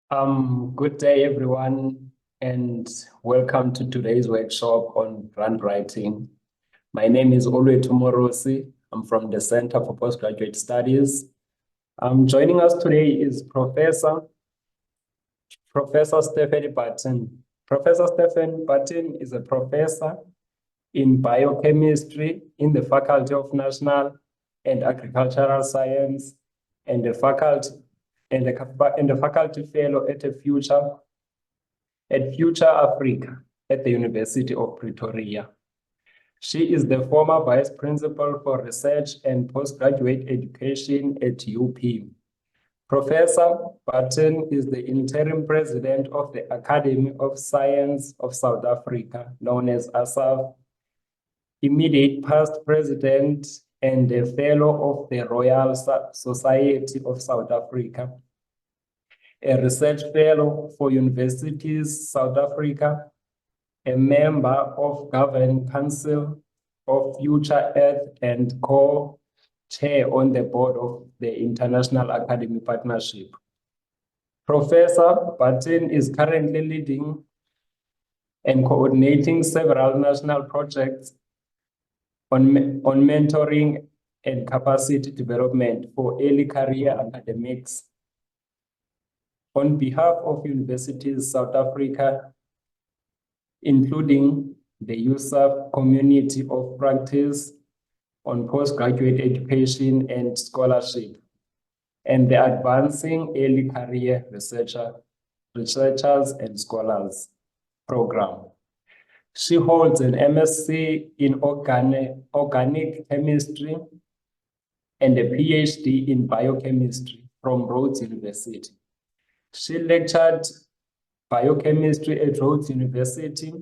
Good day, everyone, and welcome to today's workshop on grant writing. My name is Olwe Tumorosi. I'm from the Center for Postgraduate Studies. Joining us today is Professor Stephen Burton. Professor Stephen Burton is a professor in biochemistry in the Faculty of National and Agricultural Science and the faculty fellow at Future Africa at the University of Pretoria. She is the former Vice Principal for Research and Postgraduate Education at UP. Professor Burton is the interim president of the Academy of Science of South Africa, known as ASAF, immediate past president and a fellow of the Royal Society of South Africa, a research fellow for Universities South Africa, a member of Governing Council of Future Earth and co-chair on the board of the International Academy Partnership. Professor Burton is currently leading and coordinating several national projects on mentoring and capacity development for early career academics. On behalf of Universities South Africa, including the USAF Community of Practice on Postgraduate Education and Scholarship, and the Advancing Early Career Researchers and Scholars program. She holds an MSc in organic chemistry and a PhD in biochemistry from Rhodes University. She lectured biochemistry at Rhodes University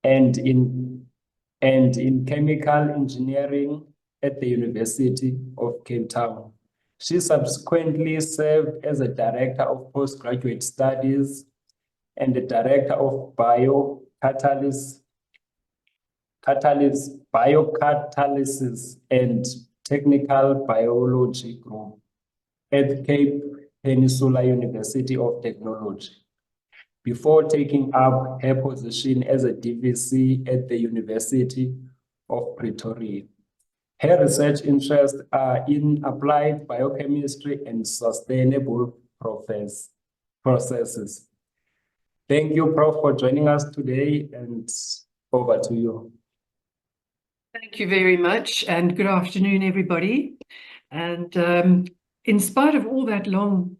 and in chemical engineering at the University of Cape Town. She subsequently served as a director of postgraduate studies and the director of biocatalysis and technical biology group at Cape Peninsula University of Technology, before taking up her position as a DVC at the University of Pretoria. Her research interests are in applied biochemistry and sustainable processes. Thank you, Prof, for joining us today, and over to you. Thank you very much, and good afternoon, everybody. And in spite of all that long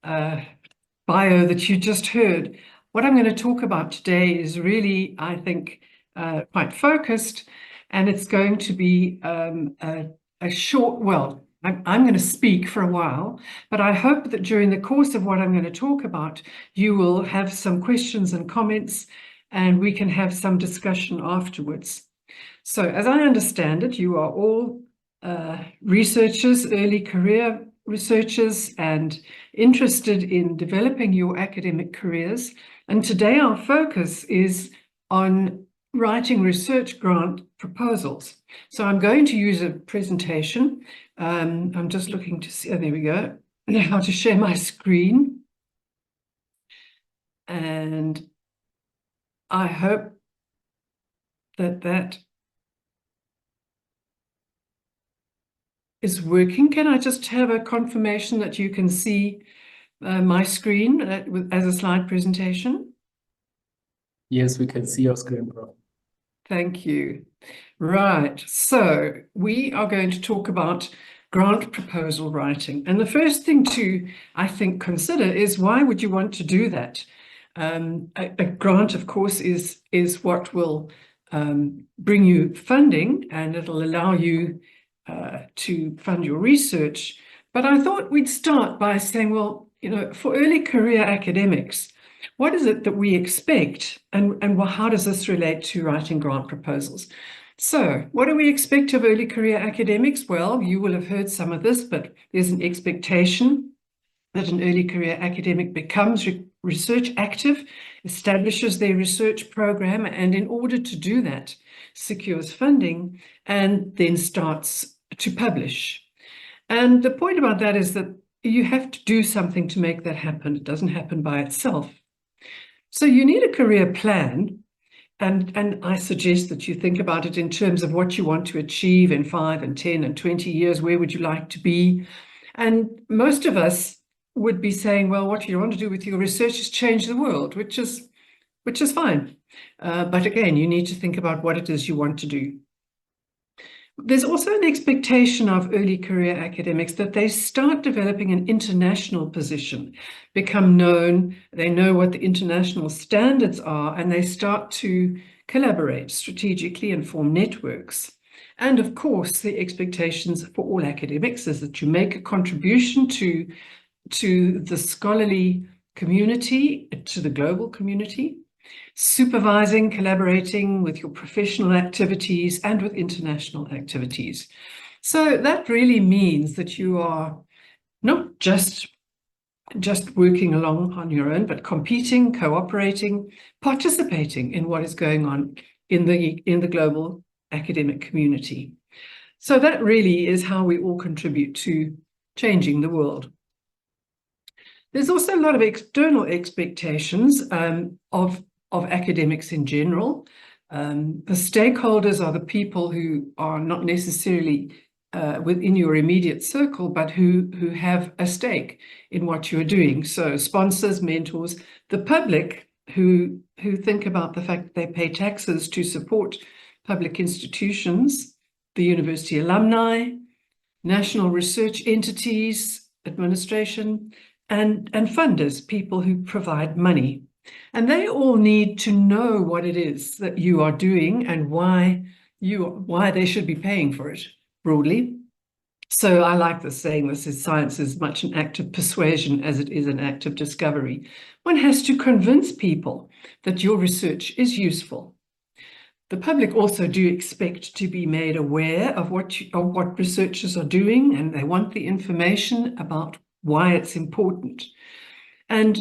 bio that you just heard, what I'm going to talk about today is really, I think, quite focused, and it's going to be a short, well, I'm going to speak for a while, but I hope that during the course of what I'm going to talk about, you will have some questions and comments, and we can have some discussion afterwards. So as I understand it, you are all researchers, early career researchers, and interested in developing your academic careers. And today our focus is on writing research grant proposals. So I'm going to use a presentation. I'm just looking to see, oh, there we go, how to share my screen. And I hope that that is working. Can I just have a confirmation that you can see my screen as a slide presentation? Yes, we can see your screen, Prof. Thank you. Right, so we are going to talk about grant proposal writing. And the first thing to, I think, consider is why would you want to do that? A grant, of course, is what will bring you funding, and it'll allow you to fund your research. But I thought we'd start by saying, well, you know, for early career academics, what is it that we expect, and how does this relate to writing grant proposals? So what do we expect of early career academics? Well, you will have heard some of this, but there's an expectation that an early career academic becomes research active, establishes their research program, and in order to do that, secures funding and then starts to publish. And the point about that is that you have to do something to make that happen. It doesn't happen by itself. So you need a career plan. And I suggest that you think about it in terms of what you want to achieve in 5 and 10 and 20 years. Where would you like to be? And most of us would be saying, well, what you want to do with your research is change the world, which is fine. But again, you need to think about what it is you want to do. There's also an expectation of early career academics that they start developing an international position, become known, they know what the international standards are, and they start to collaborate strategically and form networks. And of course, the expectations for all academics is that you make a contribution to the scholarly community, to the global community, supervising, collaborating with your professional activities and with international activities. So that really means that you are not just working along on your own, but competing, cooperating, participating in what is going on in the global academic community. So that really is how we all contribute to changing the world. There's also a lot of external expectations of academics in general. The stakeholders are the people who are not necessarily within your immediate circle, but who have a stake in what you're doing. So sponsors, mentors, the public who think about the fact that they pay taxes to support public institutions, the university alumni, national research entities, administration, and funders, people who provide money. And they all need to know what it is that you are doing and why they should be paying for it, broadly. So I like this saying, this is science is much an act of persuasion as it is an act of discovery. One has to convince people that your research is useful. The public also do expect to be made aware of what researchers are doing, and they want the information about why it's important. And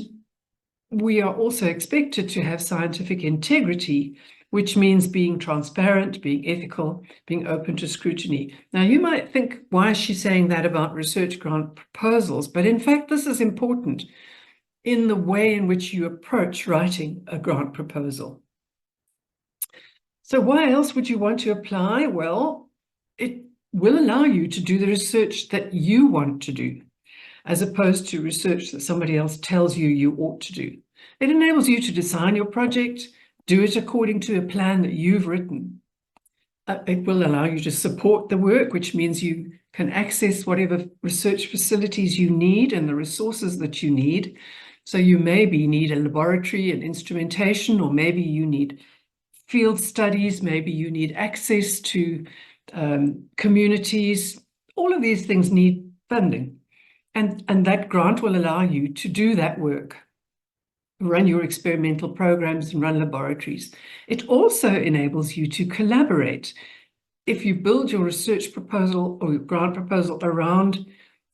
we are also expected to have scientific integrity, which means being transparent, being ethical, being open to scrutiny. Now, you might think, why is she saying that about research grant proposals? But in fact, this is important in the way in which you approach writing a grant proposal. So why else would you want to apply? Well, it will allow you to do the research that you want to do, as opposed to research that somebody else tells you ought to do. It enables you to design your project, do it according to a plan that you've written. It will allow you to support the work, which means you can access whatever research facilities you need and the resources that you need. So you maybe need a laboratory and instrumentation, or maybe you need field studies, maybe you need access to communities. All of these things need funding. And that grant will allow you to do that work, run your experimental programs and run laboratories. It also enables you to collaborate. If you build your research proposal or your grant proposal around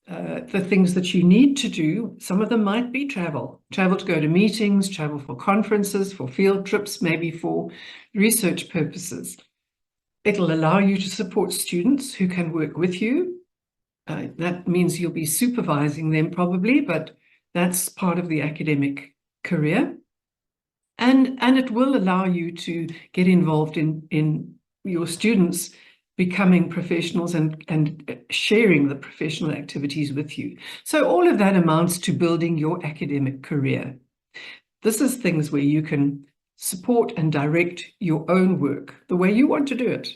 the things that you need to do, some of them might be travel to go to meetings, travel for conferences, for field trips, maybe for research purposes. It'll allow you to support students who can work with you. That means you'll be supervising them probably, but that's part of the academic career. And it will allow you to get involved in your students becoming professionals and sharing the professional activities with you. So all of that amounts to building your academic career. This is things where you can support and direct your own work the way you want to do it.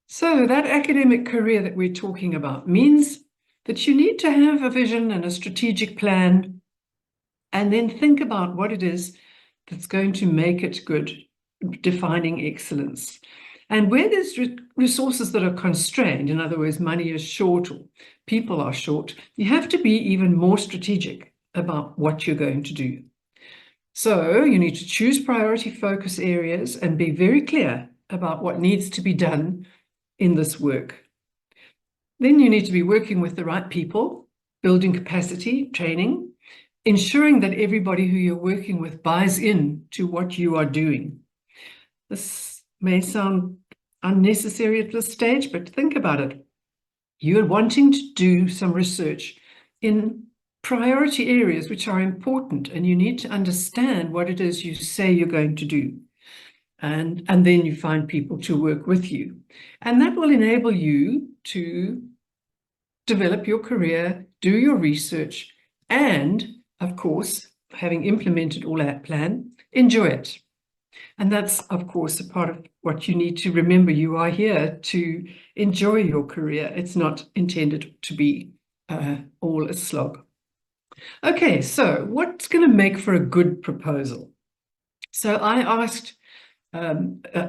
So that academic career that we're talking about means that you need to have a vision and a strategic plan, and then think about what it is that's going to make it good, defining excellence. And where there's resources that are constrained, in other words, money is short or people are short, you have to be even more strategic about what you're going to do. So you need to choose priority focus areas and be very clear about what needs to be done in this work. Then you need to be working with the right people, building capacity, training, ensuring that everybody who you're working with buys in to what you are doing. This may sound unnecessary at this stage, but think about it. You're wanting to do some research in priority areas which are important, and you need to understand what it is you say you're going to do. And then you find people to work with you. And that will enable you to develop your career, do your research, and, of course, having implemented all that plan, enjoy it. And that's, of course, a part of what you need to remember. You are here to enjoy your career. It's not intended to be all a slog. Okay, so what's going to make for a good proposal? So I asked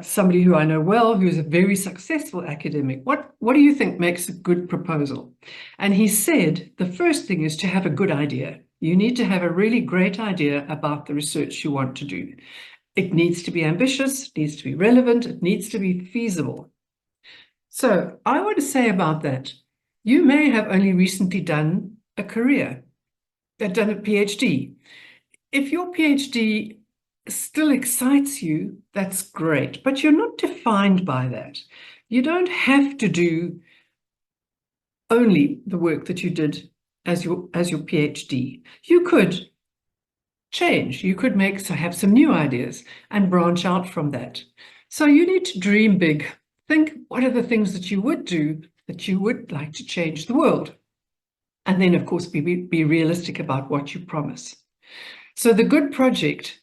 somebody who I know well, who's a very successful academic, what do you think makes a good proposal? And he said, the first thing is to have a good idea. You need to have a really great idea about the research you want to do. It needs to be ambitious, it needs to be relevant, it needs to be feasible. So I want to say about that, you may have only recently done a career, done a PhD. If your PhD still excites you, that's great, but you're not defined by that. You don't have to do only the work that you did as your PhD. You could change, you could have some new ideas and branch out from that. So you need to dream big. Think, what are the things that you would do that you would like to change the world? And then, of course, be realistic about what you promise. So the good project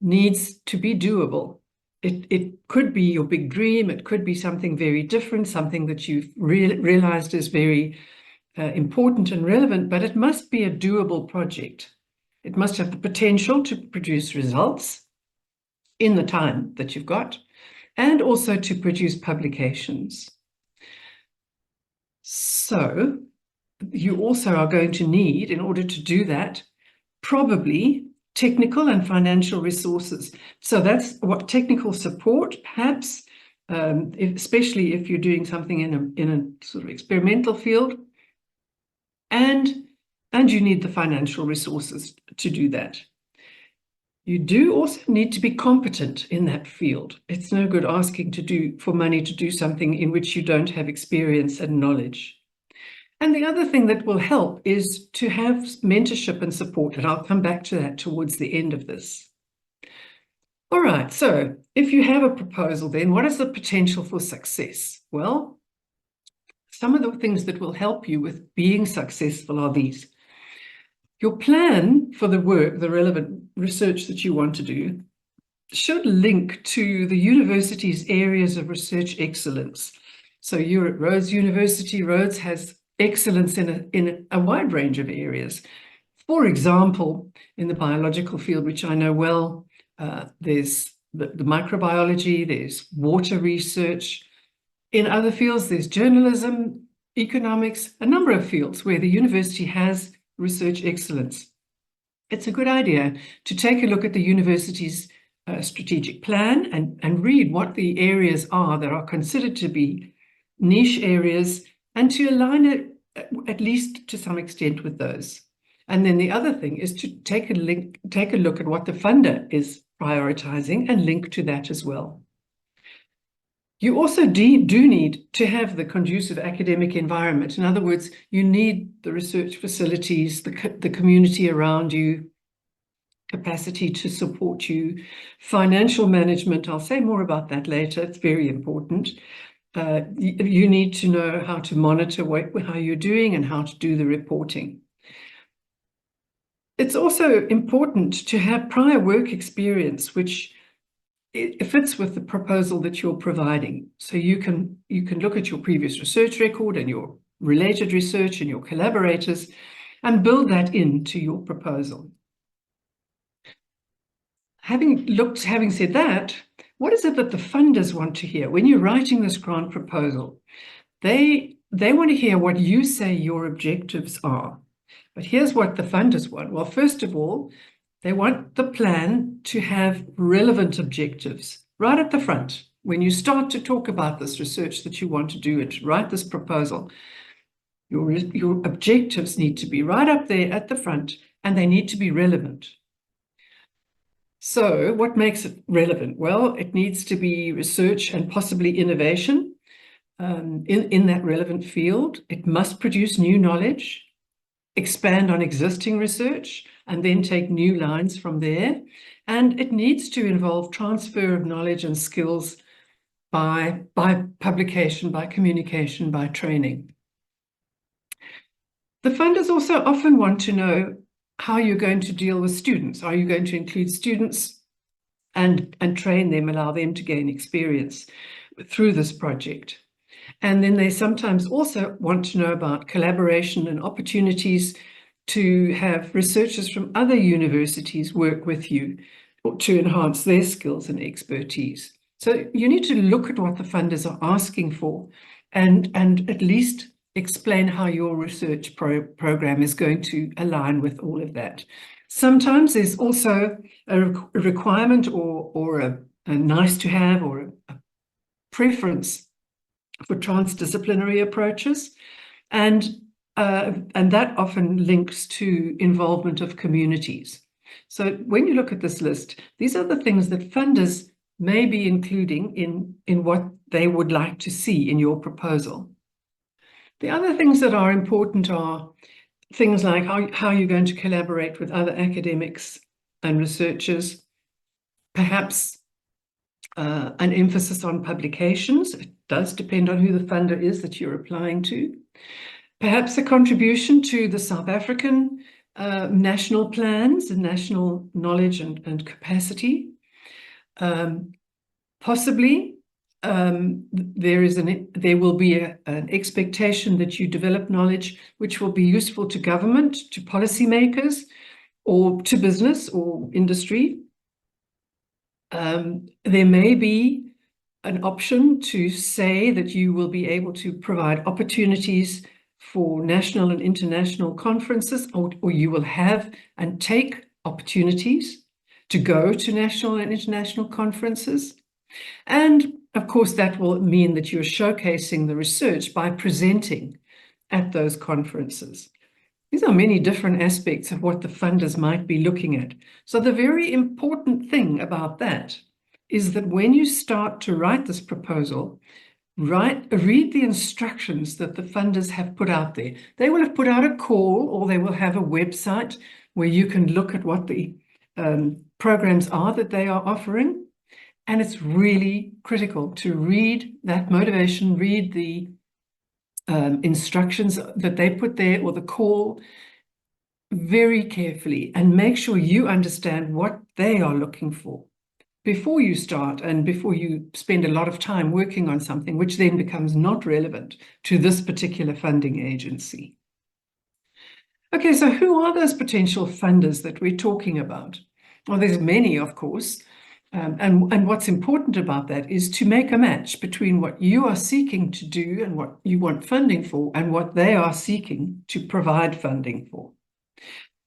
needs to be doable. It could be your big dream. It could be something very different, something that you've realized is very important and relevant, but it must be a doable project. It must have the potential to produce results in the time that you've got, and also to produce publications. So you also are going to need, in order to do that, probably technical and financial resources. So that's what technical support, perhaps, especially if you're doing something in a sort of experimental field, and you need the financial resources to do that. You do also need to be competent in that field. It's no good asking for money to do something in which you don't have experience and knowledge. And the other thing that will help is to have mentorship and support, and I'll come back to that towards the end of this. All right, so if you have a proposal, then what is the potential for success? Well, some of the things that will help you with being successful are these. Your plan for the work, the relevant research that you want to do, should link to the university's areas of research excellence. So you're at Rhodes University. Rhodes has excellence in a wide range of areas. For example, in the biological field, which I know well, there's the microbiology, there's water research. In other fields, there's journalism, economics, a number of fields where the university has research excellence. It's a good idea to take a look at the university's strategic plan and read what the areas are that are considered to be niche areas, and to align it at least to some extent with those. And then the other thing is to take a look at what the funder is prioritizing and link to that as well. You also do need to have the conducive academic environment. In other words, you need the research facilities, the community around you, capacity to support you, financial management. I'll say more about that later. It's very important. You need to know how to monitor how you're doing and how to do the reporting. It's also important to have prior work experience, which it fits with the proposal that you're providing. So you can look at your previous research record and your related research and your collaborators and build that into your proposal. Having said that, what is it that the funders want to hear? When you're writing this grant proposal, they want to hear what you say your objectives are. But here's what the funders want. Well, first of all, they want the plan to have relevant objectives right at the front. When you start to talk about this research that you want to do and to write this proposal, your objectives need to be right up there at the front, and they need to be relevant. So what makes it relevant? Well, it needs to be research and possibly innovation in that relevant field. It must produce new knowledge. expand on existing research and then take new lines from there. And it needs to involve transfer of knowledge and skills by publication, by communication, by training. The funders also often want to know how you're going to deal with students. Are you going to include students and train them, allow them to gain experience through this project? And then they sometimes also want to know about collaboration and opportunities to have researchers from other universities work with you to enhance their skills and expertise. So you need to look at what the funders are asking for and at least explain how your research program is going to align with all of that. Sometimes there's also a requirement or a nice to have or a preference for transdisciplinary approaches, and that often links to involvement of communities. So when you look at this list, these are the things that funders may be including in what they would like to see in your proposal. The other things that are important are things like how you're going to collaborate with other academics and researchers, perhaps an emphasis on publications. It does depend on who the funder is that you're applying to. Perhaps a contribution to the South African national plans and national knowledge and capacity. Possibly there will be an expectation that you develop knowledge which will be useful to government, to policymakers, or to business or industry. There may be an option to say that you will be able to provide opportunities for national and international conferences, or you will have and take opportunities to go to national and international conferences. And of course, that will mean that you're showcasing the research by presenting at those conferences. These are many different aspects of what the funders might be looking at. So the very important thing about that is that when you start to write this proposal, read the instructions that the funders have put out there. They will have put out a call, or they will have a website where you can look at what the programs are that they are offering. And it's really critical to read that motivation, read the instructions that they put there, or the call, very carefully, and make sure you understand what they are looking for before you start and before you spend a lot of time working on something which then becomes not relevant to this particular funding agency. Okay, so who are those potential funders that we're talking about? Well, there's many, of course. And what's important about that is to make a match between what you are seeking to do and what you want funding for and what they are seeking to provide funding for.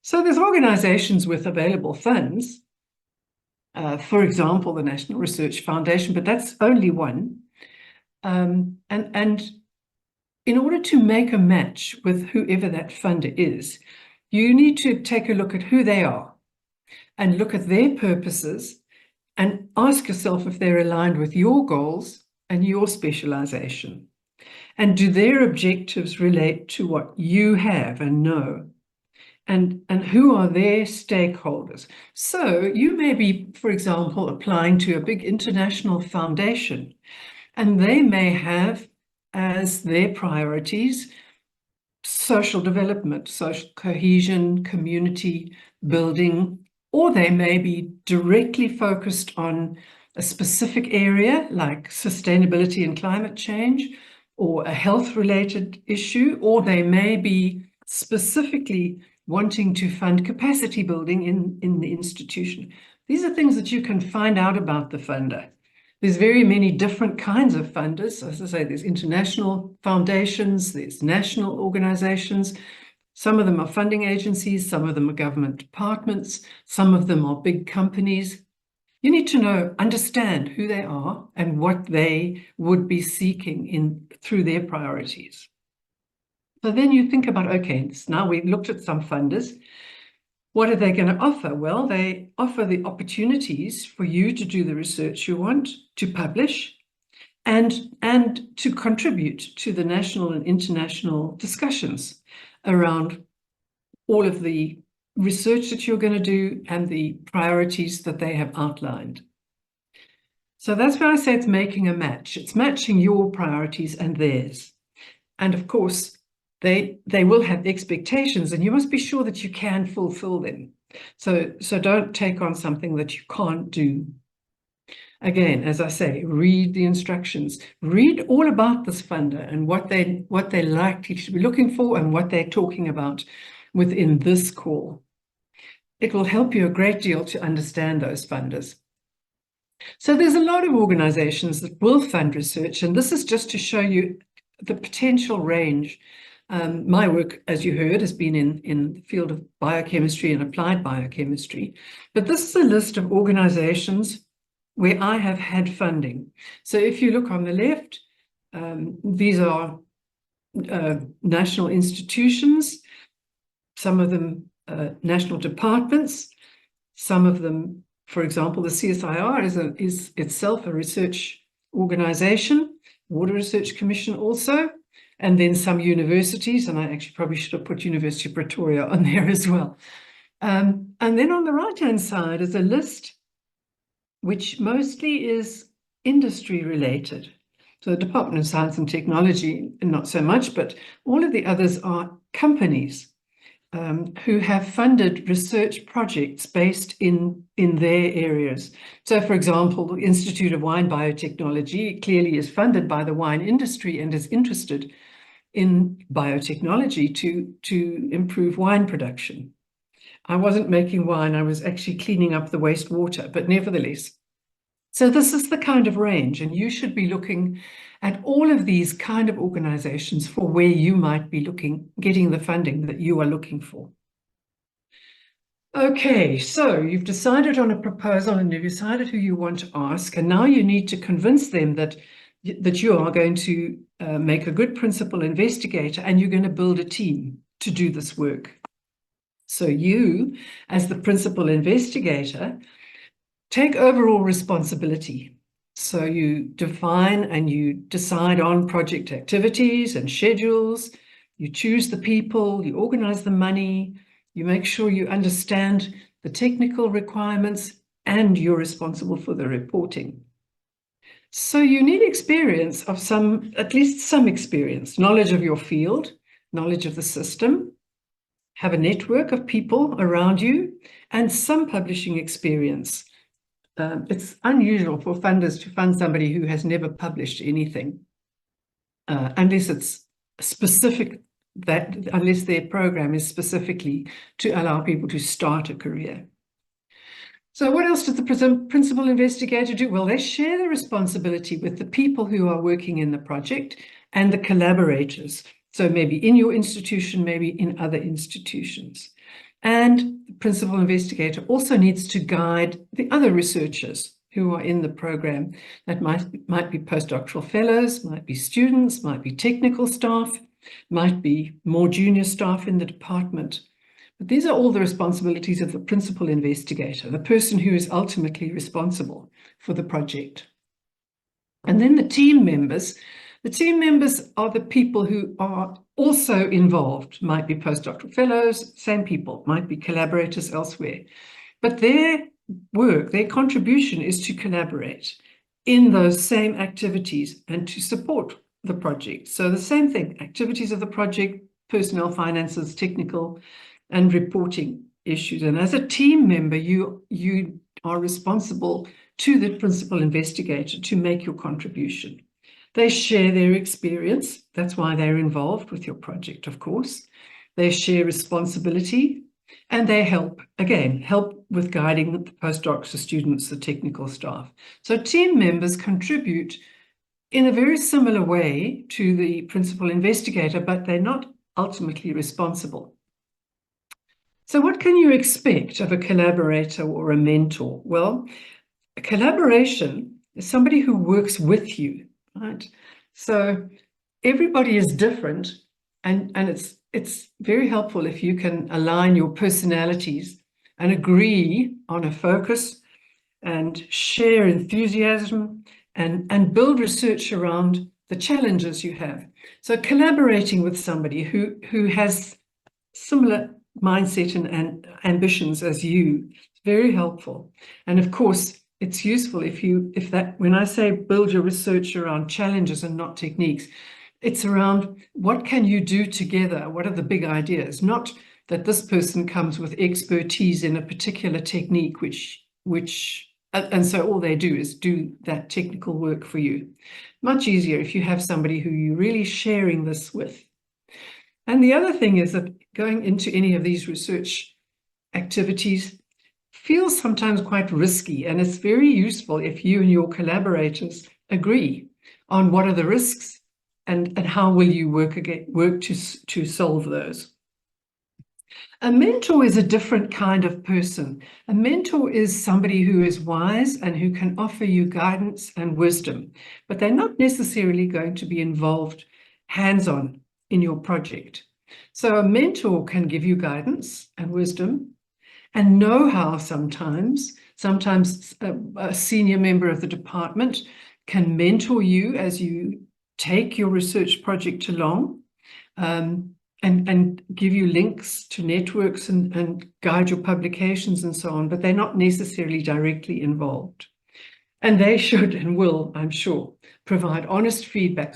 So there's organizations with available funds, for example, the National Research Foundation, but that's only one. And in order to make a match with whoever that funder is, you need to take a look at who they are and look at their purposes and ask yourself if they're aligned with your goals and your specialization. And do their objectives relate to what you have and know? And who are their stakeholders? So you may be, for example, applying to a big international foundation, and they may have as their priorities social development, social cohesion, community building, or they may be directly focused on a specific area like sustainability and climate change, or a health-related issue, or they may be specifically wanting to fund capacity building in the institution. These are things that you can find out about the funder. There's very many different kinds of funders. As I say, there's international foundations, there's national organizations. Some of them are funding agencies, some of them are government departments, some of them are big companies. You need to understand who they are and what they would be seeking through their priorities. So then you think about, okay, now we've looked at some funders. What are they going to offer? Well, they offer the opportunities for you to do the research you want, to publish, and to contribute to the national and international discussions around all of the research that you're going to do and the priorities that they have outlined. So that's why I say it's making a match. It's matching your priorities and theirs. And of course, they will have expectations, and you must be sure that you can fulfill them. So don't take on something that you can't do. Again, as I say, read the instructions. Read all about this funder and what they're likely to be looking for and what they're talking about within this call. It will help you a great deal to understand those funders. So there's a lot of organizations that will fund research, and this is just to show you the potential range. My work, as you heard, has been in the field of biochemistry and applied biochemistry, but this is a list of organizations where I have had funding. So if you look on the left, these are national institutions, some of them national departments, some of them, for example, the CSIR is itself a research organization, Water Research Commission also, and then some universities, and I actually probably should have put University of Pretoria on there as well. And then on the right-hand side is a list which mostly is industry related. So the Department of Science and Technology, not so much, but all of the others are companies who have funded research projects based in their areas. So, for example, the Institute of Wine Biotechnology clearly is funded by the wine industry and is interested in biotechnology to improve wine production. I wasn't making wine, I was actually cleaning up the wastewater, but nevertheless. So this is the kind of range, and you should be looking at all of these kind of organizations for where you might be getting the funding that you are looking for. Okay, so you've decided on a proposal and you've decided who you want to ask, and now you need to convince them that you are going to make a good principal investigator and you're going to build a team to do this work. So you, as the principal investigator, take overall responsibility. So you define and you decide on project activities and schedules, you choose the people, you organize the money, you make sure you understand the technical requirements, and you're responsible for the reporting. So you need experience of at least some experience, knowledge of your field, knowledge of the system, have a network of people around you, and some publishing experience. It's unusual for funders to fund somebody who has never published anything, unless it's specific, unless their program is specifically to allow people to start a career. So what else does the principal investigator do? Well, they share the responsibility with the people who are working in the project and the collaborators. So maybe in your institution, maybe in other institutions. And the principal investigator also needs to guide the other researchers who are in the program. That might be postdoctoral fellows, might be students, might be technical staff, might be more junior staff in the department. But these are all the responsibilities of the principal investigator, the person who is ultimately responsible for the project. And then the team members. The team members are the people who are also involved, might be postdoctoral fellows, same people, might be collaborators elsewhere. But their work, their contribution is to collaborate in those same activities and to support the project. So the same thing, activities of the project, personnel, finances, technical, and reporting issues. And as a team member, you are responsible to the principal investigator to make your contribution. They share their experience. That's why they're involved with your project, of course. They share responsibility, and they help with guiding the postdocs, the students, the technical staff. So team members contribute in a very similar way to the principal investigator, but they're not ultimately responsible. So what can you expect of a collaborator or a mentor? Well, a collaboration is somebody who works with you. Right. So everybody is different, and it's very helpful if you can align your personalities and agree on a focus and share enthusiasm and build research around the challenges you have. So collaborating with somebody who has similar mindset and ambitions as you. It's very helpful. And of course, it's useful when I say build your research around challenges and not techniques, it's around what can you do together? What are the big ideas? Not that this person comes with expertise in a particular technique, and so all they do is do that technical work for you. Much easier if you have somebody who you're really sharing this with. And the other thing is that going into any of these research activities feels sometimes quite risky, and it's very useful if you and your collaborators agree on what are the risks and how will you work to solve those. A mentor is a different kind of person. A mentor is somebody who is wise and who can offer you guidance and wisdom, but they're not necessarily going to be involved hands-on in your project. So a mentor can give you guidance and wisdom and know-how sometimes. Sometimes a senior member of the department can mentor you as you take your research project along. And give you links to networks and guide your publications and so on, but they're not necessarily directly involved. And they should and will, I'm sure, provide honest feedback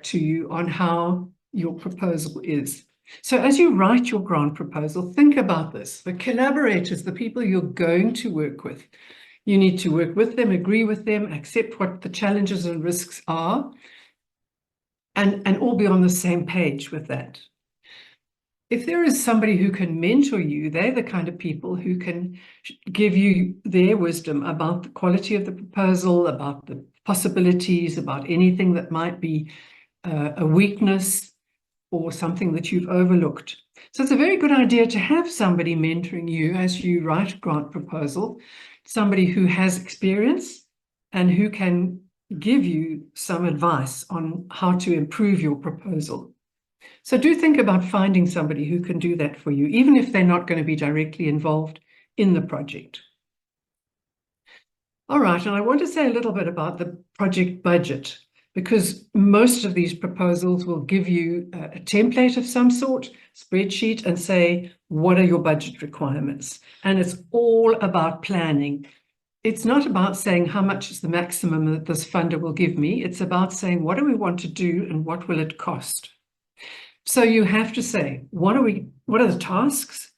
to you on how your proposal is. So as you write your grant proposal, think about this. The collaborators, the people you're going to work with, you need to work with them, agree with them, accept what the challenges and risks are, and all be on the same page with that. If there is somebody who can mentor you, they're the kind of people who can give you their wisdom about the quality of the proposal, about the possibilities, about anything that might be a weakness or something that you've overlooked. So it's a very good idea to have somebody mentoring you as you write a grant proposal, somebody who has experience and who can give you some advice on how to improve your proposal. So do think about finding somebody who can do that for you, even if they're not going to be directly involved in the project. All right, and I want to say a little bit about the project budget, because most of these proposals will give you a template of some sort, spreadsheet, and say, what are your budget requirements? And it's all about planning. It's not about saying how much is the maximum that this funder will give me. It's about saying, what do we want to do and what will it cost? So you have to say, what are the tasks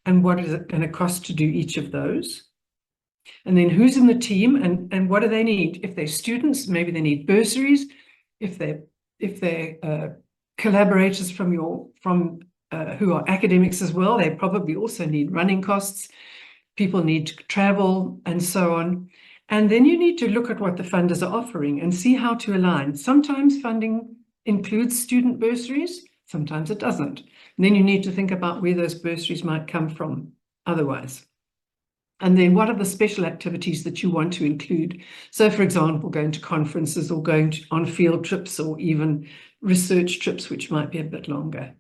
and what is it going to cost to do each of those? And then who's in the team and what do they need? If they're students, maybe they need bursaries. If they're collaborators who are academics as well, they probably also need running costs. People need to travel and so on. And then you need to look at what the funders are offering and see how to align. Sometimes funding includes student bursaries, sometimes it doesn't. And then you need to think about where those bursaries might come from otherwise. And then what are the special activities that you want to include? So for example, going to conferences or going on field trips or even research trips, which might be a bit longer.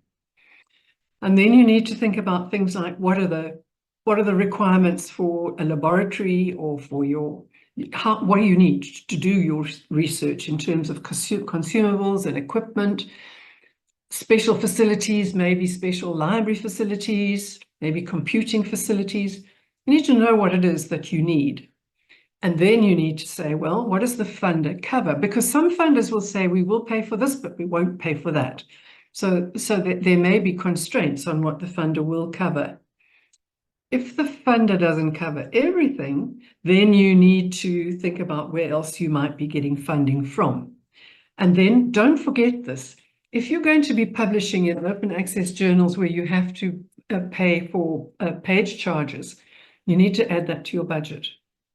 And then you need to think about things like what are the requirements for a laboratory or for what do you need to do your research in terms of consumables and equipment, special facilities, maybe special library facilities, maybe computing facilities. You need to know what it is that you need. And then you need to say, well, what does the funder cover? Because some funders will say, we will pay for this, but we won't pay for that. So that there may be constraints on what the funder will cover. If the funder doesn't cover everything, then you need to think about where else you might be getting funding from. And then don't forget this. If you're going to be publishing in open access journals where you have to pay for page charges, you need to add that to your budget.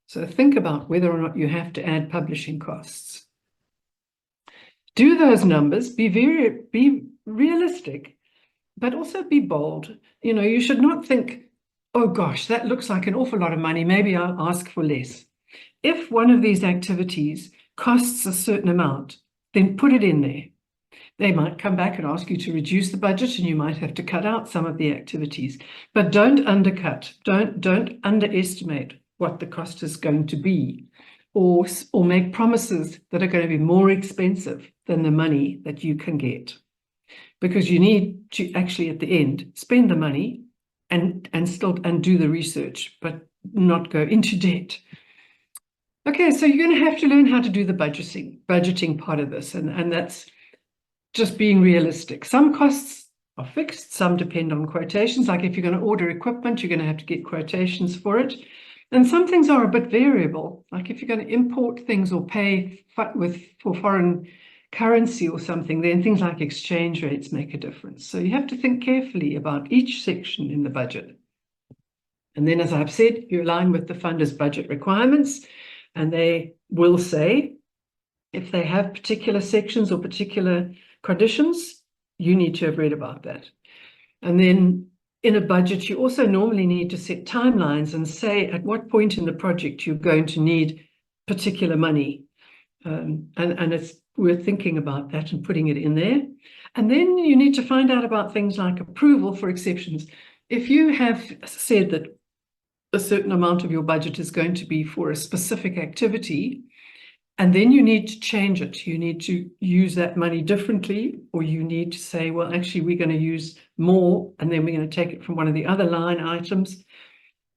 So think about whether or not you have to add publishing costs. Do those numbers, be realistic, but also be bold. You should not think, oh gosh, that looks like an awful lot of money, maybe I'll ask for less. If one of these activities costs a certain amount, then put it in there. They might come back and ask you to reduce the budget and you might have to cut out some of the activities, but don't undercut, don't underestimate what the cost is going to be or make promises that are going to be more expensive than the money that you can get. because you need to actually at the end spend the money and do the research, but not go into debt. Okay, so you're going to have to learn how to do the budgeting part of this, and that's just being realistic. Some costs are fixed, some depend on quotations. Like if you're going to order equipment, you're going to have to get quotations for it. And some things are a bit variable. Like if you're going to import things or pay for foreign currency or something, then things like exchange rates make a difference. So you have to think carefully about each section in the budget. And then, as I've said, you align with the funder's budget requirements, and they will say if they have particular sections or particular conditions, you need to have read about that. And then in a budget, you also normally need to set timelines and say at what point in the project you're going to need particular money. And we're thinking about that and putting it in there. And then you need to find out about things like approval for exceptions. If you have said that a certain amount of your budget is going to be for a specific activity, and then you need to change it, you need to use that money differently, or you need to say, well, actually, we're going to use more, and then we're going to take it from one of the other line items.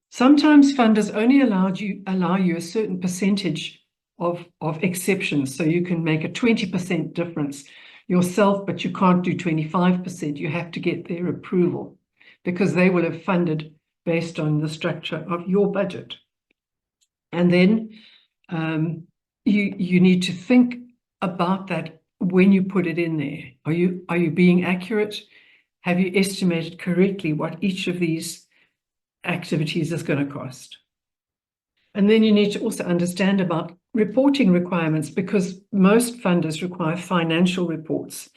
Sometimes funders only allow you a certain percentage of exceptions, so you can make a 20% difference yourself, but you can't do 25%. You have to get their approval because they will have funded based on the structure of your budget. And then you need to think about that when you put it in there. Are you being accurate? Have you estimated correctly what each of these activities is going to cost? And then you need to also understand about reporting requirements, because most funders require financial reports,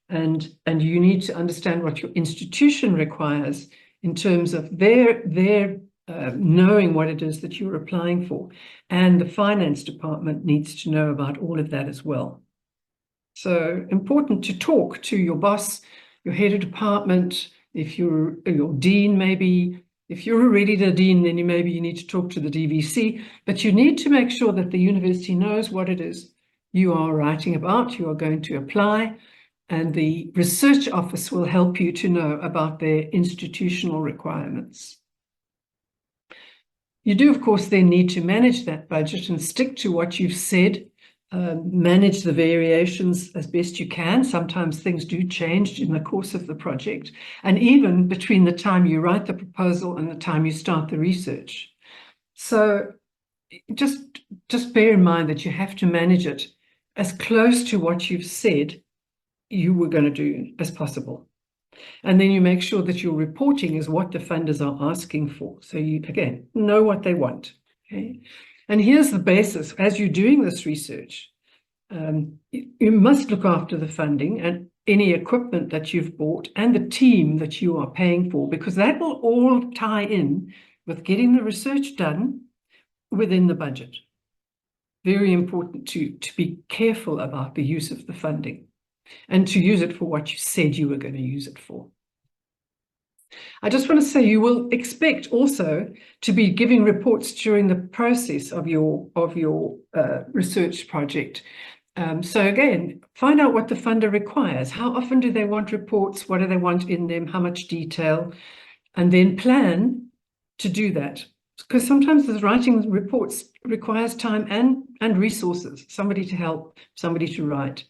and you need to understand what your institution requires in terms of their knowing what it is that you're applying for. And the finance department needs to know about all of that as well. So important to talk to your boss, your head of department, if you're your dean, maybe. If you're already the dean, then maybe you need to talk to the DVC, but you need to make sure that the university knows what it is you are writing about, you are going to apply, and the research office will help you to know about their institutional requirements. You do, of course, then need to manage that budget and stick to what you've said, manage the variations as best you can. Sometimes things do change in the course of the project, and even between the time you write the proposal and the time you start the research. So just bear in mind that you have to manage it as close to what you've said you were going to do as possible. And then you make sure that your reporting is what the funders are asking for. So you, again, know what they want. Okay? And here's the basis. As you're doing this research, you must look after the funding and any equipment that you've bought and the team that you are paying for, because that will all tie in with getting the research done within the budget. Very important to be careful about the use of the funding and to use it for what you said you were going to use it for. I just want to say you will expect also to be giving reports during the process of your research project. So again, find out what the funder requires. How often do they want reports? What do they want in them? How much detail? And then plan to do that. Because sometimes the writing reports requires time and resources, somebody to help, somebody to write.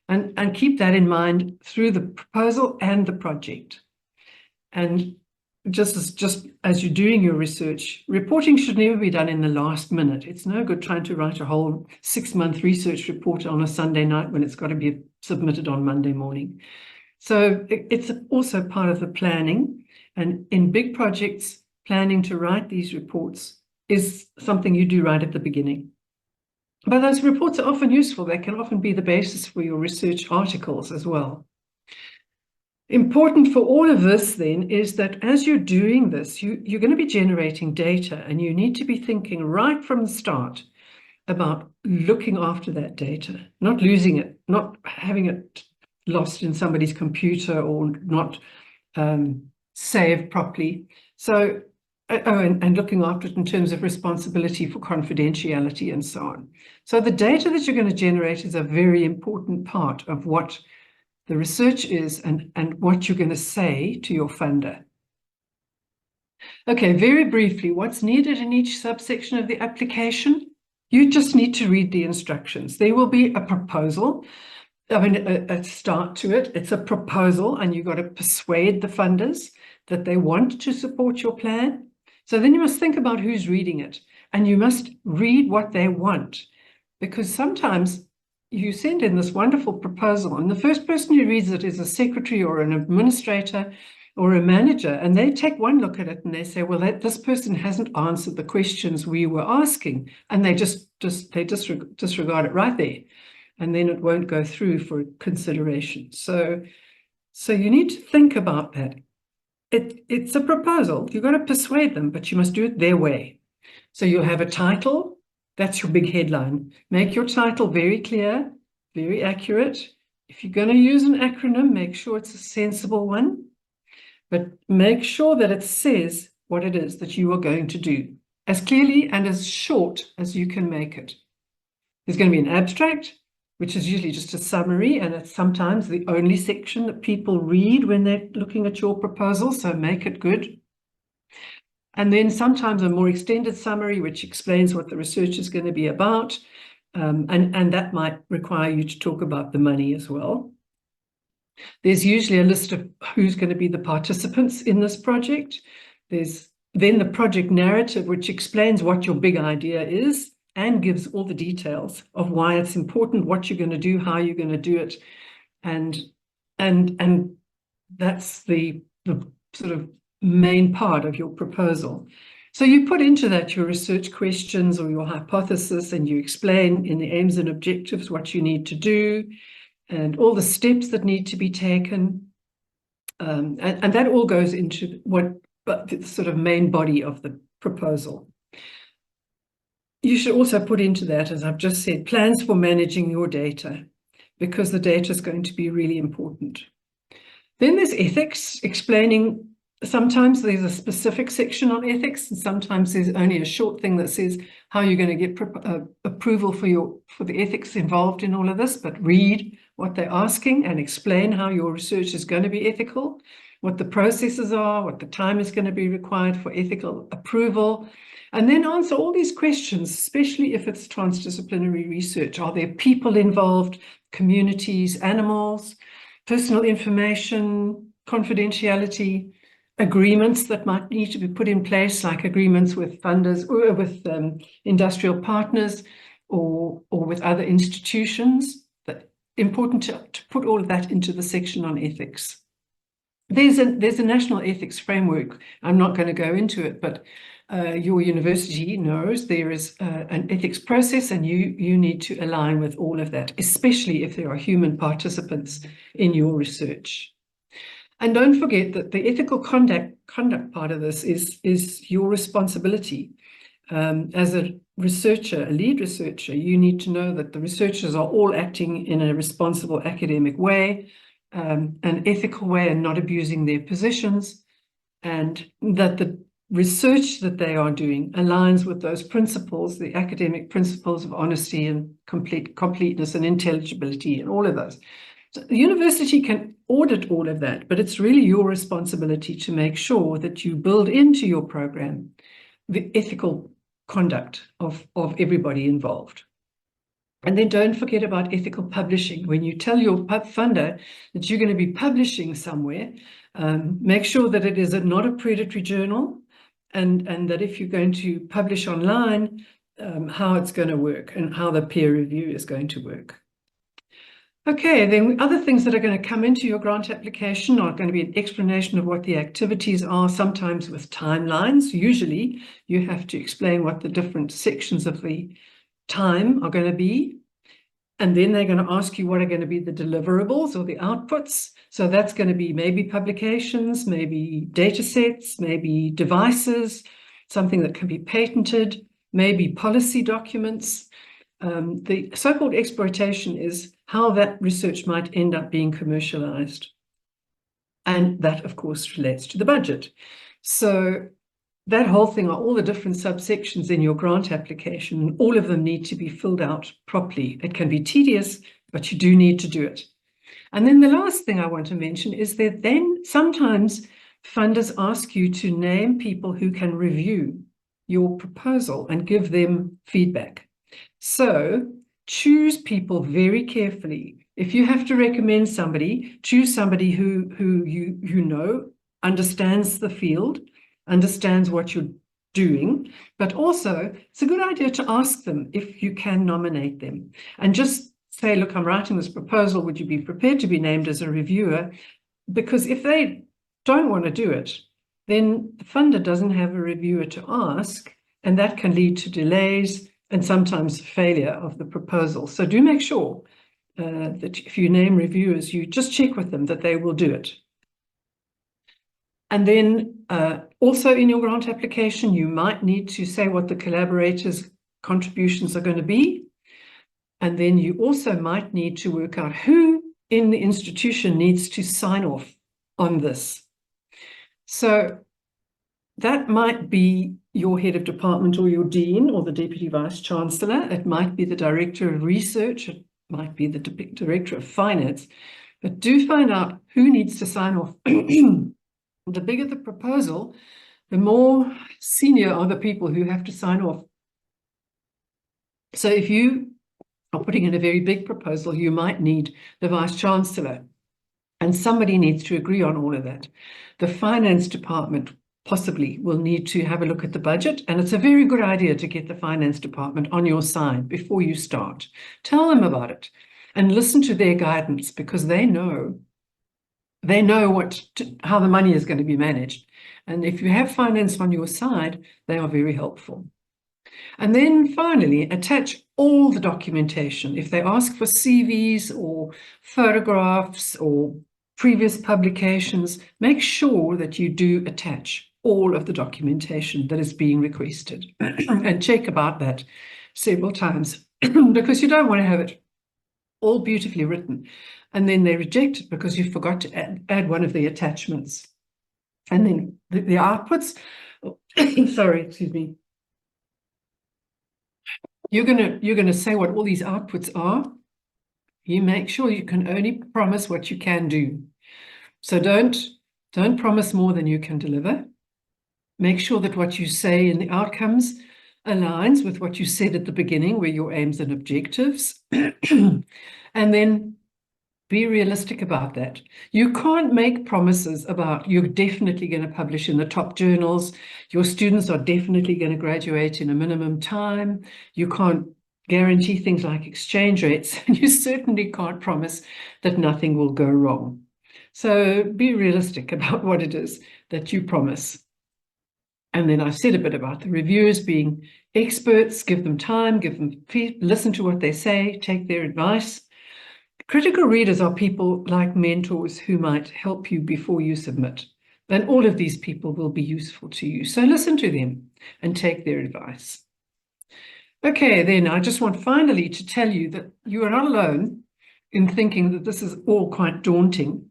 And keep that in mind through the proposal and the project. And just as you're doing your research, reporting should never be done in the last minute. It's no good trying to write a whole 6-month research report on a Sunday night when it's got to be submitted on Monday morning. So it's also part of the planning. And in big projects, planning to write these reports is something you do right at the beginning. But those reports are often useful. They can often be the basis for your research articles as well. Important for all of this then is that as you're doing this, you're going to be generating data, and you need to be thinking right from the start about looking after that data, not losing it, not having it lost in somebody's computer or not saved properly. So, and looking after it in terms of responsibility for confidentiality and so on. So the data that you're going to generate is a very important part of what the research is and what you're going to say to your funder. Okay, very briefly, what's needed in each subsection of the application? You just need to read the instructions. There will be a proposal, a start to it. It's a proposal, and you've got to persuade the funders that they want to support your plan. So then you must think about who's reading it, and you must read what they want, because sometimes you send in this wonderful proposal, and the first person who reads it is a secretary or an administrator or a manager, and they take one look at it and they say, well, this person hasn't answered the questions we were asking, and they just disregard it right there, and then it won't go through for consideration. So you need to think about that. It's a proposal. You've got to persuade them, but you must do it their way. So you'll have a title. That's your big headline. Make your title very clear, very accurate. If you're going to use an acronym, make sure it's a sensible one, but make sure that it says what it is that you are going to do, as clearly and as short as you can make it. There's going to be an abstract, which is usually just a summary, and it's sometimes the only section that people read when they're looking at your proposal, so make it good. And then sometimes a more extended summary, which explains what the research is going to be about, and that might require you to talk about the money as well. There's usually a list of who's going to be the participants in this project. There's then the project narrative, which explains what your big idea is and gives all the details of why it's important, what you're going to do, how you're going to do it. And that's the sort of main part of your proposal. So you put into that your research questions or your hypothesis, and you explain in the aims and objectives what you need to do and all the steps that need to be taken. And that all goes into the sort of main body of the proposal. You should also put into that, as I've just said, plans for managing your data, because the data is going to be really important. Then there's ethics, explaining. Sometimes there's a specific section on ethics, and sometimes there's only a short thing that says how you're going to get approval for the ethics involved in all of this, but read what they're asking and explain how your research is going to be ethical, what the processes are, what the time is going to be required for ethical approval, and then answer all these questions, especially if it's transdisciplinary research. Are there people involved, communities, animals, personal information, confidentiality, agreements that might need to be put in place, like agreements with funders or with industrial partners or with other institutions. But important to put all of that into the section on ethics. There's a national ethics framework. I'm not going to go into it, but your university knows there is an ethics process, and you need to align with all of that, especially if there are human participants in your research. And don't forget that the ethical conduct part of this is your responsibility. As a researcher, a lead researcher, you need to know that the researchers are all acting in a responsible academic way, an ethical way, and not abusing their positions, and that the research that they are doing aligns with those principles, the academic principles of honesty and completeness and intelligibility and all of those. So the university can audit all of that, but it's really your responsibility to make sure that you build into your program the ethical conduct of everybody involved. And then don't forget about ethical publishing. When you tell your funder that you're going to be publishing somewhere, make sure that it is not a predatory journal, and that if you're going to publish online, how it's going to work and how the peer review is going to work. Okay, then other things that are going to come into your grant application are going to be an explanation of what the activities are, sometimes with timelines. Usually you have to explain what the different sections of the time are going to be. And then they're going to ask you what are going to be the deliverables or the outputs. So that's going to be maybe publications, maybe data sets, maybe devices, something that can be patented, maybe policy documents. The so-called exploitation is how that research might end up being commercialized. And that, of course, relates to the budget. So that whole thing are all the different subsections in your grant application, and all of them need to be filled out properly. It can be tedious, but you do need to do it. And then the last thing I want to mention is that then sometimes funders ask you to name people who can review your proposal and give them feedback. So choose people very carefully. If you have to recommend somebody, choose somebody who you know understands the field, understands what you're doing, but also it's a good idea to ask them if you can nominate them. And just say, look, I'm writing this proposal. Would you be prepared to be named as a reviewer? Because if they don't want to do it, then the funder doesn't have a reviewer to ask, and that can lead to delays and sometimes failure of the proposal. So do make sure that if you name reviewers, you just check with them that they will do it. And then also in your grant application, you might need to say what the collaborators' contributions are going to be. And then you also might need to work out who in the institution needs to sign off on this. So that might be your head of department or your dean or the deputy vice chancellor. It might be the director of research. It might be the director of finance. But do find out who needs to sign off. The bigger the proposal, the more senior are the people who have to sign off. So if you are putting in a very big proposal, you might need the vice chancellor, and somebody needs to agree on all of that. The finance department possibly will need to have a look at the budget, and it's a very good idea to get the finance department on your side before you start. Tell them about it and listen to their guidance, because they know how the money is going to be managed. And if you have finance on your side, they are very helpful. And then finally, attach all the documentation. If they ask for CVs or photographs or previous publications, make sure that you do attach all of the documentation that is being requested and check about that several times because you don't want to have it all beautifully written and then they reject it because you forgot to add one of the attachments. And then the outputs, sorry, excuse me. You're gonna say what all these outputs are. You make sure you can only promise what you can do. So don't promise more than you can deliver. Make sure that what you say in the outcomes aligns with what you said at the beginning, where your aims and objectives. And then be realistic about that. You can't make promises about you're definitely going to publish in the top journals. Your students are definitely going to graduate in a minimum time. You can't guarantee things like exchange rates. And you certainly can't promise that nothing will go wrong. So be realistic about what it is that you promise. And then I said a bit about the reviewers being experts. Give them time, listen to what they say, take their advice. Critical readers are people like mentors who might help you before you submit. And all of these people will be useful to you. So listen to them and take their advice. Okay, then I just want finally to tell you that you are not alone in thinking that this is all quite daunting.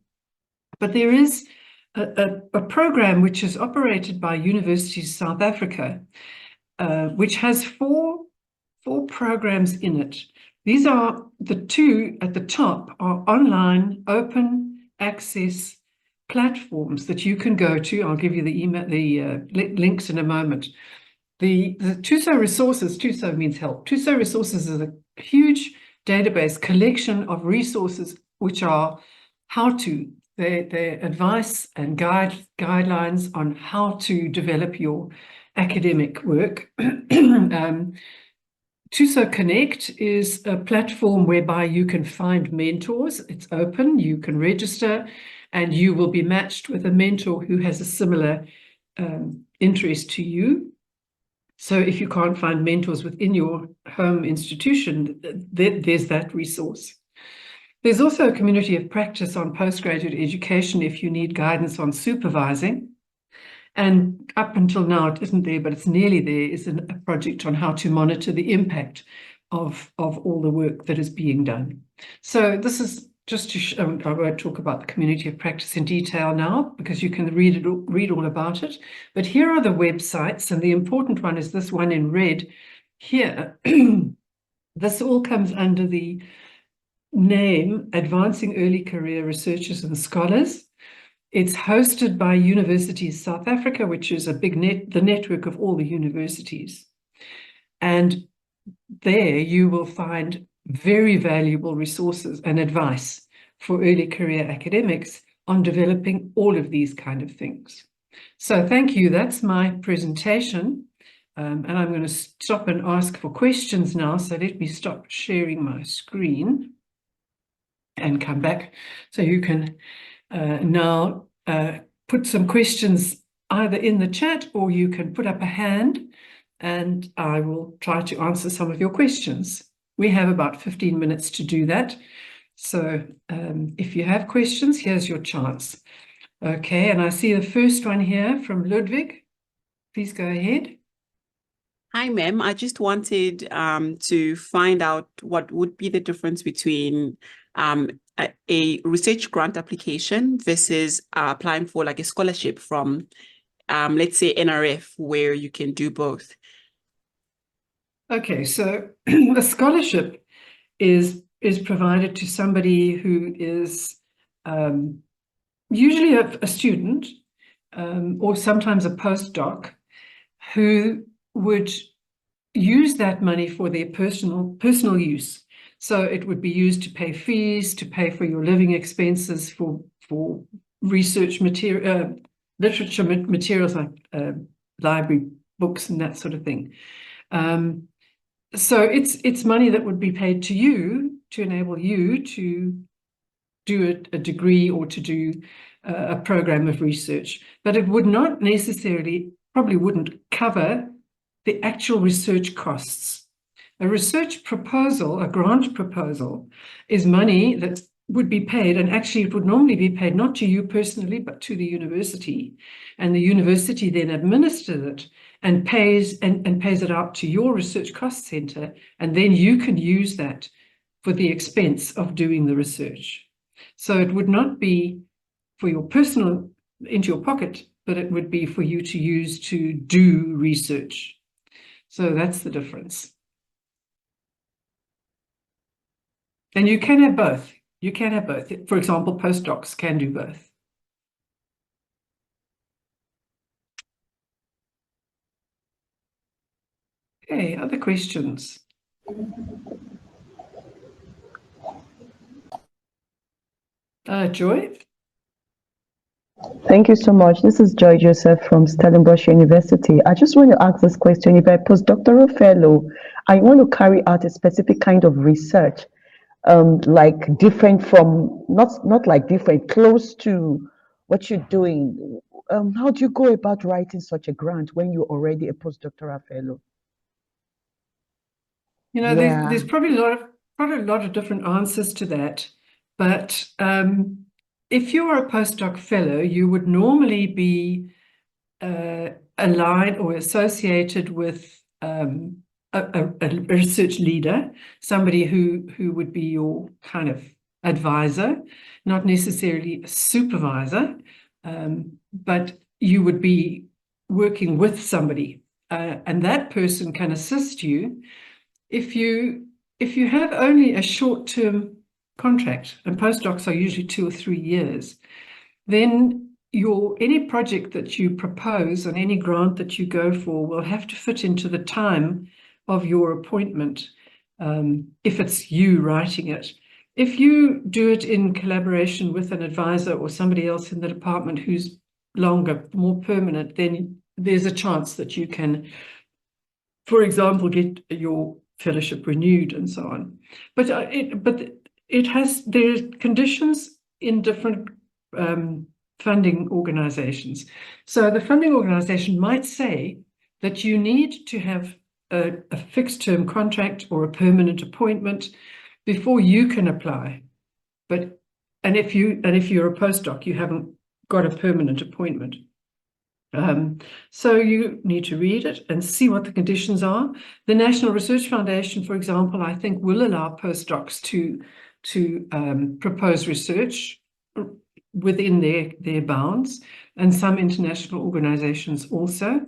But there is a program which is operated by Universities South Africa, which has four programs in it. These are the two at the top are online open access platforms that you can go to. I'll give you the links in a moment. The TUSO resources, TUSO means help. TUSO resources is a huge database collection of resources which are their advice and guidelines on how to develop your academic work. TUSO Connect is a platform whereby you can find mentors. It's open, you can register, and you will be matched with a mentor who has a similar interest to you. So if you can't find mentors within your home institution, there's that resource. There's also a community of practice on postgraduate education if you need guidance on supervising. And up until now, it isn't there, but it's nearly there, is a project on how to monitor the impact of all the work that is being done. So this is just to show, I won't talk about the community of practice in detail now, because you can read all about it. But here are the websites, and the important one is this one in red here. This all comes under the name Advancing Early Career Researchers and Scholars. It's hosted by Universities South Africa, which is a big the network of all the universities. And there you will find very valuable resources and advice for early career academics on developing all of these kind of things. So thank you. That's my presentation. And I'm going to stop and ask for questions now. So let me stop sharing my screen and come back. So you can now put some questions either in the chat, or you can put up a hand and I will try to answer some of your questions. We have about 15 minutes to do that. So if you have questions, here's your chance. Okay, and I see the first one here from Ludwig. Please go ahead. Hi, ma'am. I just wanted to find out what would be the difference between a research grant application versus applying for like a scholarship from, let's say, NRF, where you can do both. Okay, so a scholarship is provided to somebody who is usually a student or sometimes a postdoc who would use that money for their personal use. So it would be used to pay fees, to pay for your living expenses, for research material, literature materials like library books and that sort of thing. So it's money that would be paid to you to enable you to do a degree or to do a program of research, but it would not necessarily, probably wouldn't cover the actual research costs. A research proposal, a grant proposal, is money that would be paid, and actually it would normally be paid not to you personally, but to the university. And the university then administers it and pays it out to your research cost center, and then you can use that for the expense of doing the research. So it would not be for your personal, into your pocket, but it would be for you to use to do research. So that's the difference. And you can have both. You can have both. For example, postdocs can do both. Okay, other questions? Joy? Thank you so much. This is Joy Joseph from Stellenbosch University. I just want to ask this question. If I'm a postdoctoral fellow, I want to carry out a specific kind of research, like different from, not like different, close to what you're doing. How do you go about writing such a grant when you're already a postdoctoral fellow? You know, there's probably a lot of different answers to that, but if you're a postdoc fellow, you would normally be aligned or associated with a research leader, somebody who would be your kind of advisor, not necessarily a supervisor, but you would be working with somebody, and that person can assist you. If you have only a short-term contract, and postdocs are usually 2 or 3 years, then any project that you propose and any grant that you go for will have to fit into the time of your appointment, if it's you writing it. If you do it in collaboration with an advisor or somebody else in the department who's longer, more permanent, then there's a chance that you can, for example, get your fellowship renewed and so on. But there's conditions in different funding organizations. So the funding organization might say that you need to have a fixed term contract or a permanent appointment before you can apply. And if you're a postdoc, you haven't got a permanent appointment. So you need to read it and see what the conditions are. The National Research Foundation, for example, I think will allow postdocs to propose research within their bounds, and some international organizations also.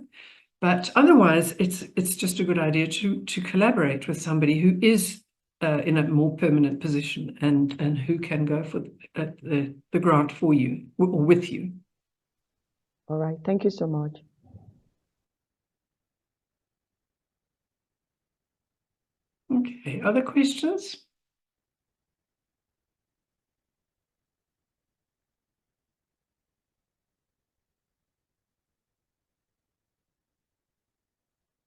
But otherwise, it's just a good idea to collaborate with somebody who is in a more permanent position, and who can go for the grant for you or with you. All right. Thank you so much. Okay, other questions?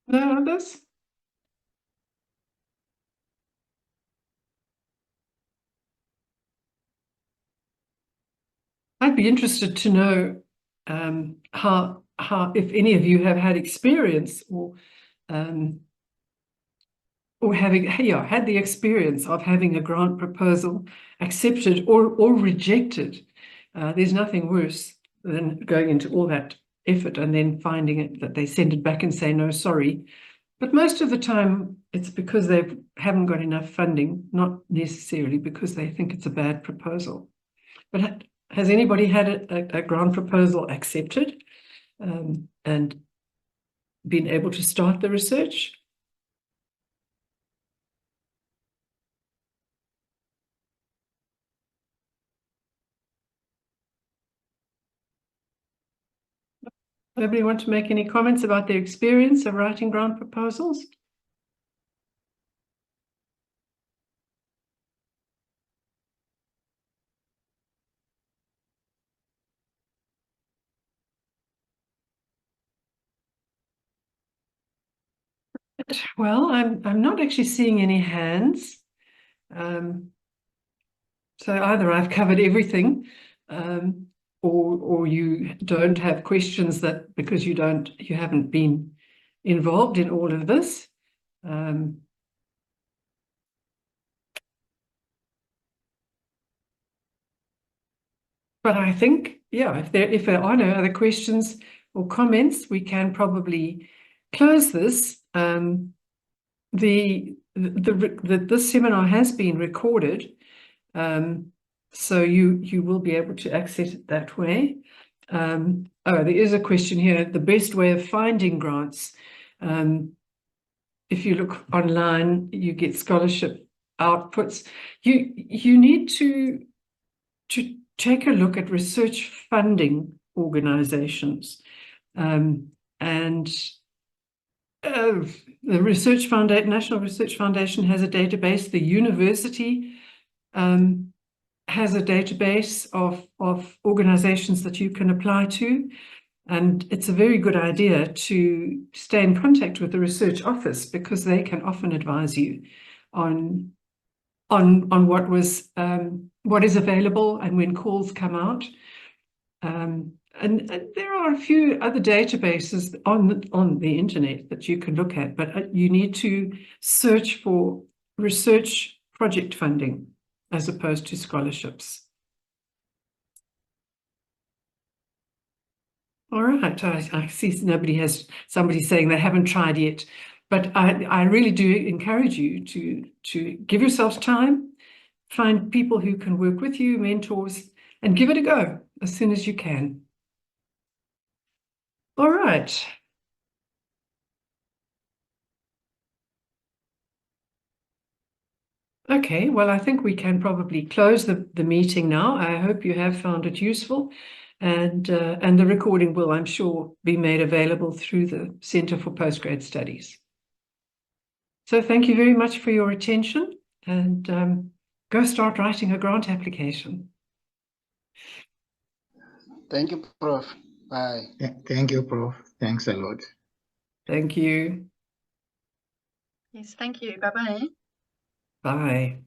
No others? I'd be interested to know how if any of you have had experience or having had the experience of having a grant proposal accepted or rejected. There's nothing worse than going into all that effort and then finding it that they send it back and say, no, sorry. But most of the time, it's because they haven't got enough funding, not necessarily because they think it's a bad proposal. But has anybody had a grant proposal accepted and been able to start the research? Nobody want to make any comments about their experience of writing grant proposals? Well, I'm not actually seeing any hands. So either I've covered everything, or you don't have questions that because you haven't been involved in all of this. But I think, yeah, if there are no other questions or comments, we can probably close this. This seminar has been recorded, so you will be able to access it that way. Oh, there is a question here: the best way of finding grants. If you look online, you get scholarship outputs. You need to take a look at research funding organizations, and the National Research Foundation has a database. The university has a database of organizations that you can apply to. And it's a very good idea to stay in contact with the research office because they can often advise you on what is available and when calls come out. And there are a few other databases on the internet that you can look at, but you need to search for research project funding as opposed to scholarships. All right, I see somebody saying they haven't tried yet, but I really do encourage you to give yourselves time, find people who can work with you, mentors, and give it a go as soon as you can. All right. Okay, well, I think we can probably close the meeting now. I hope you have found it useful, and the recording will, I'm sure, be made available through the Center for Postgrad Studies. So thank you very much for your attention, and go start writing a grant application. Thank you, Prof. Bye. Thank you, Prof. Thanks a lot. Thank you. Yes, thank you. Bye-bye. Bye.